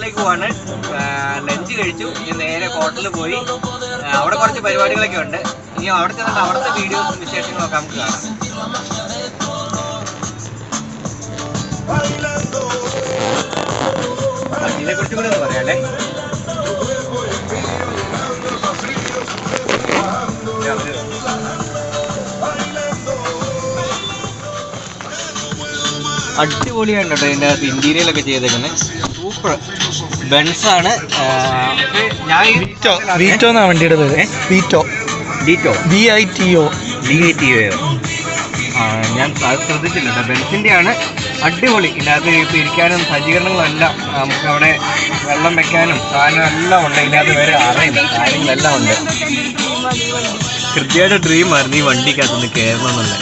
ഹോട്ടലിലേക്ക് പോവാണ്. ലഞ്ച് കഴിച്ചു. ഇനി നേരെ ഹോട്ടലിൽ പോയി അവിടെ കുറച്ച് പരിപാടികളൊക്കെ ഉണ്ട്. ഇനി അവിടെ ചെന്നിട്ട് അവിടുത്തെ വീഡിയോസും വിശേഷങ്ങളൊക്കെ നമുക്ക് കാണാം. ഇതിനെക്കുറിച്ച് കൂടെ ഒന്ന് പറയാം അല്ലേ? അടിപൊളിയാണ് കേട്ടോ ഇതിൻ്റെ അകത്ത് ഇന്റീരിയലൊക്കെ ചെയ്തേക്കുന്നത്. സൂപ്പർ ബെൻസാണ്. ഞാൻ വീറ്റോ എന്നാ വണ്ടിയുടെ പേര്. വീറ്റോ, ഡീറ്റോ, VITO. ഞാൻ അത് ശ്രദ്ധിച്ചില്ല കേട്ടോ. ബെൻസിൻ്റെ ആണ്. അടിപൊളി. ഇതിനകത്ത് ഇപ്പോൾ ഇരിക്കാനും സജ്ജീകരണങ്ങളെല്ലാം നമുക്ക് അവിടെ വെള്ളം വെക്കാനും സാധനം എല്ലാം ഉണ്ട്. ഇതിനകത്ത് വേറെ അറയും കാര്യങ്ങളെല്ലാം ഉണ്ട്. കൃത്യമായിട്ട് ഡ്രീമായിരുന്നു ഈ വണ്ടിക്കകത്തുനിന്ന് കയറണം എന്നുള്ളത്.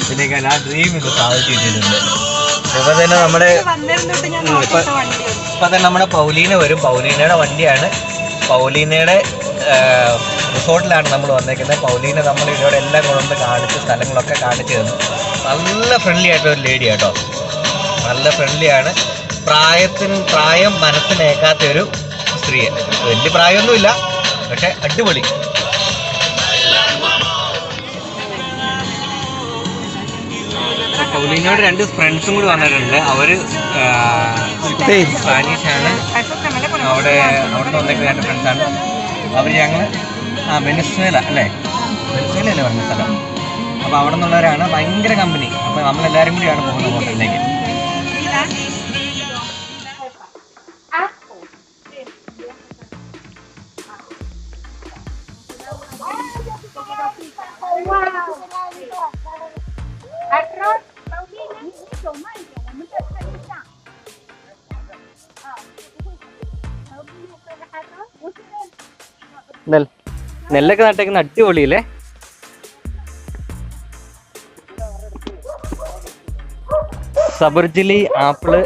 ഇതിനേക്കാൾ ആ ഡ്രീം ഇത് സാധിച്ചു കിട്ടിയിട്ടുണ്ട്. ഇപ്പം തന്നെ നമ്മുടെ ഇപ്പം തന്നെ നമ്മുടെ പൗലീന വരും. പൗലീനയുടെ വണ്ടിയാണ്. പൗലീനയുടെ റിസോർട്ടിലാണ് നമ്മൾ വന്നേക്കുന്നത്. പൗലീന നമ്മൾ ഇവിടെ എല്ലാം കൊണ്ടുവന്ന് കാണിച്ച് സ്ഥലങ്ങളൊക്കെ കാണിച്ചു തന്നു. നല്ല ഫ്രണ്ട്ലി ആയിട്ടൊരു ലേഡി കേട്ടോ. നല്ല ഫ്രണ്ട്ലിയാണ്. പ്രായം മനസ്സിനേക്കാത്തൊരു സ്ത്രീയെ. വലിയ പ്രായമൊന്നുമില്ല, പക്ഷെ അടിപൊളി. പൗലീനയോട് 2 ഫ്രണ്ട്സും കൂടി വന്നിട്ടുണ്ട്. അവര് സ്പാനിഷാണ്. അവിടെ വന്നേക്കുന്ന 2 ഫ്രണ്ട്സാണ്. അവർ ഞങ്ങൾ വെനസ്വേല അല്ലേ, വെനസ്വേലയല്ലേ പറഞ്ഞ സ്ഥലം. അപ്പോൾ അവിടെ നിന്നുള്ളവരാണ്. ഭയങ്കര കമ്പനി. അപ്പോൾ നമ്മളെല്ലാവരും കൂടിയാണ് പോകുന്നത് ഹോട്ടലിലേക്ക്. നെല്ലൊക്കെ നട്ടേക്കുന്ന അടിപൊളിയില്ലേ. സബർജിലി apple,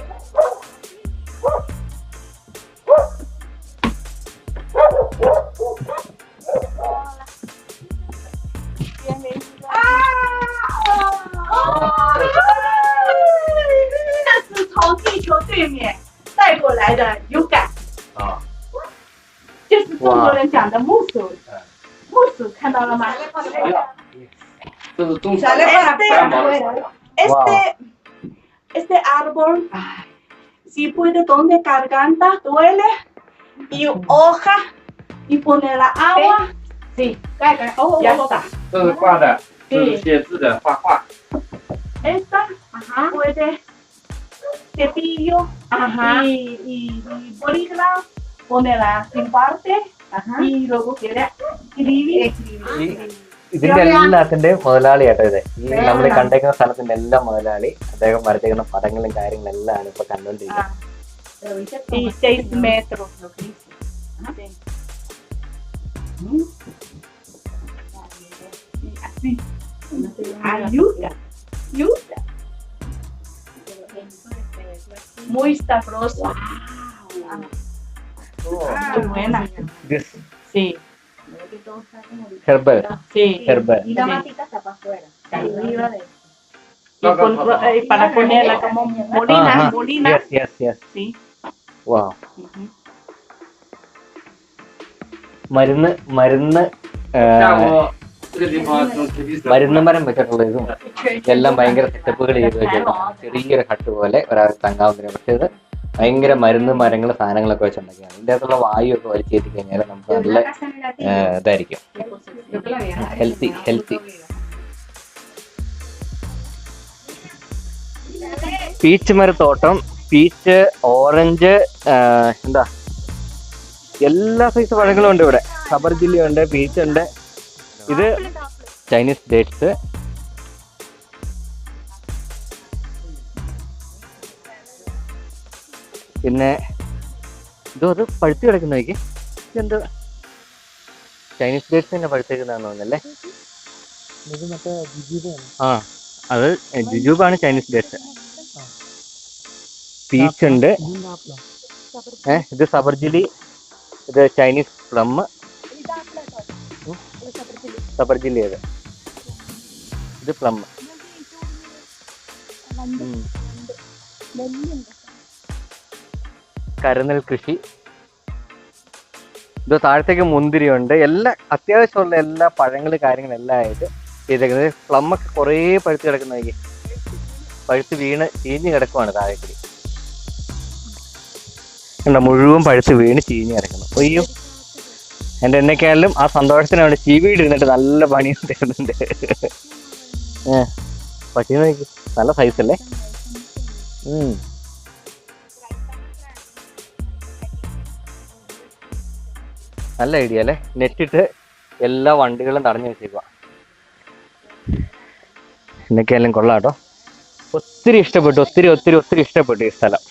看到了吗？ Este árbol, si puede donde garganta duele y hoja y poner la agua, sí, ya está. 这是画的，这是写字的画画。Esta puede cepillo y bolígrafo, ponerla en parte y luego quiere escribir. ഇതിന്റെ എല്ലാത്തിന്റെ മുതലാളിയാട്ടോ ഇത്. ഈ നമ്മൾ കണ്ടേക്കുന്ന സ്ഥലത്തിന്റെ എല്ലാം മുതലാളി. അദ്ദേഹം വരച്ചേക്കുന്ന പടങ്ങളും കാര്യങ്ങളെല്ലാം ആണ് ഇപ്പൊ കണ്ടോണ്ടിരിക്കുന്നത്. 6 metros. Así. Ayuda. Muy sabrosa. Muy buena. Sí. Herbal. Sí. Herbal. Y la matita está para afuera. Arriba de. Y para ponerla como molina. Yes. Sí. Wow. മരുന്ന് മരം വെച്ചിട്ടുള്ള ഇതും എല്ലാം ഭയങ്കര സെറ്റപ്പുകൾ ചെയ്ത് വെച്ചിട്ടാണ്. ചെറിയൊരു ഹട്ട് പോലെ ഒരാൾ തങ്ങാവുന്നതിന്. പക്ഷേ ഇത് ഭയങ്കര മരങ്ങൾ സാധനങ്ങളൊക്കെ വെച്ചുണ്ടാക്കിയാണ്. ഇതിൻ്റെ അകത്തുള്ള വായു ഒക്കെ വലിച്ചേറ്റി കഴിഞ്ഞാൽ നമുക്ക് നല്ല ഇതായിരിക്കും. ഹെൽത്തി. പീച്ച് മരത്തോട്ടം, പീച്ച്, ഓറഞ്ച്, എന്താ എല്ലാ സൈസ് പഴങ്ങളും ഉണ്ട് ഇവിടെ. സബർജില്ലി ഉണ്ട്, പീച്ച് ഉണ്ട്. ഇത് ചൈനീസ് ഡേറ്റ്സ്. പിന്നെ അത് പഴുത്ത് കിടക്കുന്നതൊക്കെ ഇതെന്താ? ചൈനീസ് ഡേറ്റ്സ് തന്നെ പഴുത്തേക്കുന്നതാണെന്ന് തോന്നുന്നല്ലേ. ആ, അത് ജുജൂബാണ് ചൈനീസ് ഡേറ്റ്സ്. പീച്ച് ഉണ്ട്. ഇത് സബർജിലി, ഇത് ചൈനീസ് പ്ലം. സബർജില്ലി അത്. ഇത് പ്ലം. കരുനെൽ കൃഷി. ഇത് താഴത്തേക്ക് മുന്തിരിയുണ്ട്. എല്ലാ അത്യാവശ്യമുള്ള എല്ലാ പഴങ്ങൾ കാര്യങ്ങളെല്ലാം ആയിട്ട് ചെയ്തേക്കുന്നത്. പ്ലമ്മൊക്കെ കുറേ പഴുത്ത് കിടക്കുന്നതായി, പഴുത്ത് വീണ് ചീഞ്ഞ് കിടക്കുവാണ് താഴേക്ക്. കണ്ട മുഴുവൻ പഴുത്ത് വീണ് ചീഞ്ഞ് കിടക്കുന്നു. അയ്യോ, എൻ്റെ എന്നെക്കാളും ആ സന്തോഷത്തിന് അവിടെ ചീവീട് ഇരുന്നിട്ട് നല്ല പണി തരുന്നുണ്ട്. പട്ടി നോക്കി, നല്ല സൈസല്ലേ. നല്ല ഐഡിയ അല്ലേ. നെറ്റിട്ട് എല്ലാ വണ്ടികളും തടഞ്ഞു വെച്ചേക്കുക. എന്നൊക്കെയായാലും കൊള്ളാം കേട്ടോ. ഒത്തിരി ഇഷ്ടപ്പെട്ടു, ഒത്തിരി ഒത്തിരി ഒത്തിരി ഇഷ്ടപ്പെട്ടു ഈ സ്ഥലം.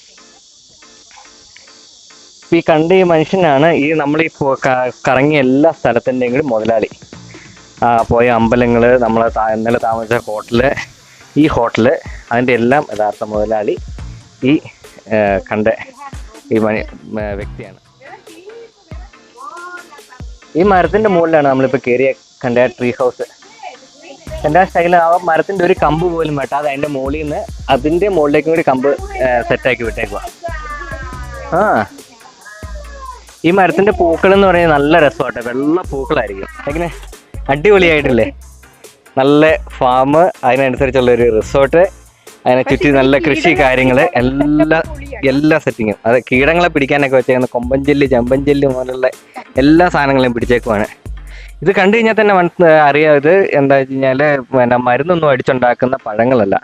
ഈ കണ്ട ഈ മനുഷ്യനാണ് ഈ നമ്മളീ കറങ്ങിയ എല്ലാ സ്ഥലത്തിൻ്റെയും കൂടി മുതലാളി. പോയ അമ്പലങ്ങൾ, നമ്മൾ ഇന്നലെ താമസിച്ച ഹോട്ടല്, ഈ ഹോട്ടല്, അതിൻ്റെ എല്ലാം യഥാർത്ഥ മുതലാളി ഈ കണ്ട ഈ വ്യക്തിയാണ്. ഈ മരത്തിൻ്റെ മുകളിലാണ് നമ്മളിപ്പോൾ കയറിയ കണ്ട ട്രീ ഹൗസ്. എൻ്റെ സ്റ്റൈല് ആ മരത്തിൻ്റെ ഒരു കമ്പ് പോലും വെട്ടാതെ അതിൻ്റെ മുകളിൽ നിന്ന് അതിൻ്റെ മുകളിലേക്കും കൂടി കമ്പ് സെറ്റാക്കി വിട്ടേക്കുക. ഈ മരത്തിൻ്റെ പൂക്കൾ എന്ന് പറയുന്നത് നല്ല രസമാട്ടെ, വെള്ള പൂക്കളായിരിക്കും. എങ്ങനെ അടിപൊളിയായിട്ടില്ലേ. നല്ല ഫാം, അതിനനുസരിച്ചുള്ളൊരു റിസോർട്ട്, അതിനെ ചുറ്റി നല്ല കൃഷി കാര്യങ്ങൾ, എല്ലാ സെറ്റിങ്ങും. അത് കീടങ്ങളെ പിടിക്കാനൊക്കെ വെച്ചേക്കുന്ന കൊമ്പൻചെല്ല്, ചെമ്പൻചെല്ല് പോലുള്ള എല്ലാ സാധനങ്ങളെയും പിടിച്ചേക്കുവാണ്. ഇത് കണ്ടു കഴിഞ്ഞാൽ തന്നെ അറിയാം, ഇത് എന്താ വെച്ച് കഴിഞ്ഞാൽ പിന്നെ മരുന്നൊന്നും അടിച്ചുണ്ടാക്കുന്ന പഴങ്ങളല്ല,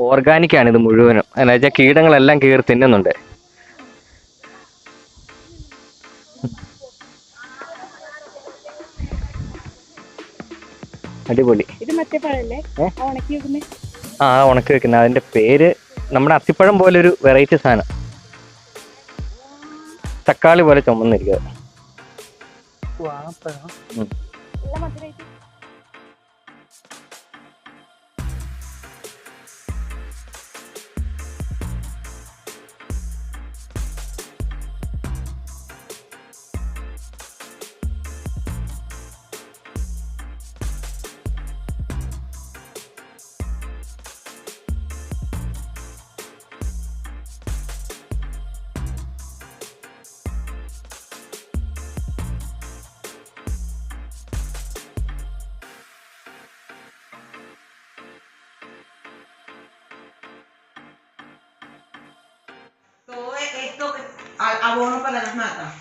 ഓർഗാനിക്കാണ് ഇത് മുഴുവനും. എന്താ വെച്ചാൽ കീടങ്ങളെല്ലാം കീറി തിന്നുന്നുണ്ട്. അടിപൊളി. ഉണക്കി വെക്കുന്ന അതിന്റെ പേര് നമ്മുടെ അത്തിപ്പഴം പോലെ ഒരു വെറൈറ്റി സാധനം, തക്കാളി പോലെ ചുമന്നിരിക്കുക. Esto abono para las matas.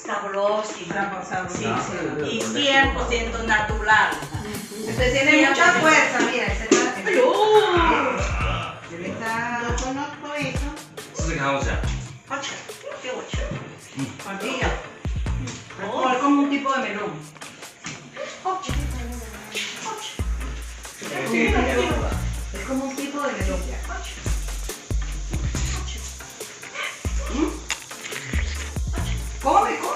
Sabrosísimo. Sí, sí. Y 100% natural. Usted tiene mucha fuerza, mira. Yo conozco eso. 试试看，我想。Qué ocho. Tortilla. Es como un tipo de melón. Es como un tipo de melón. Come, come.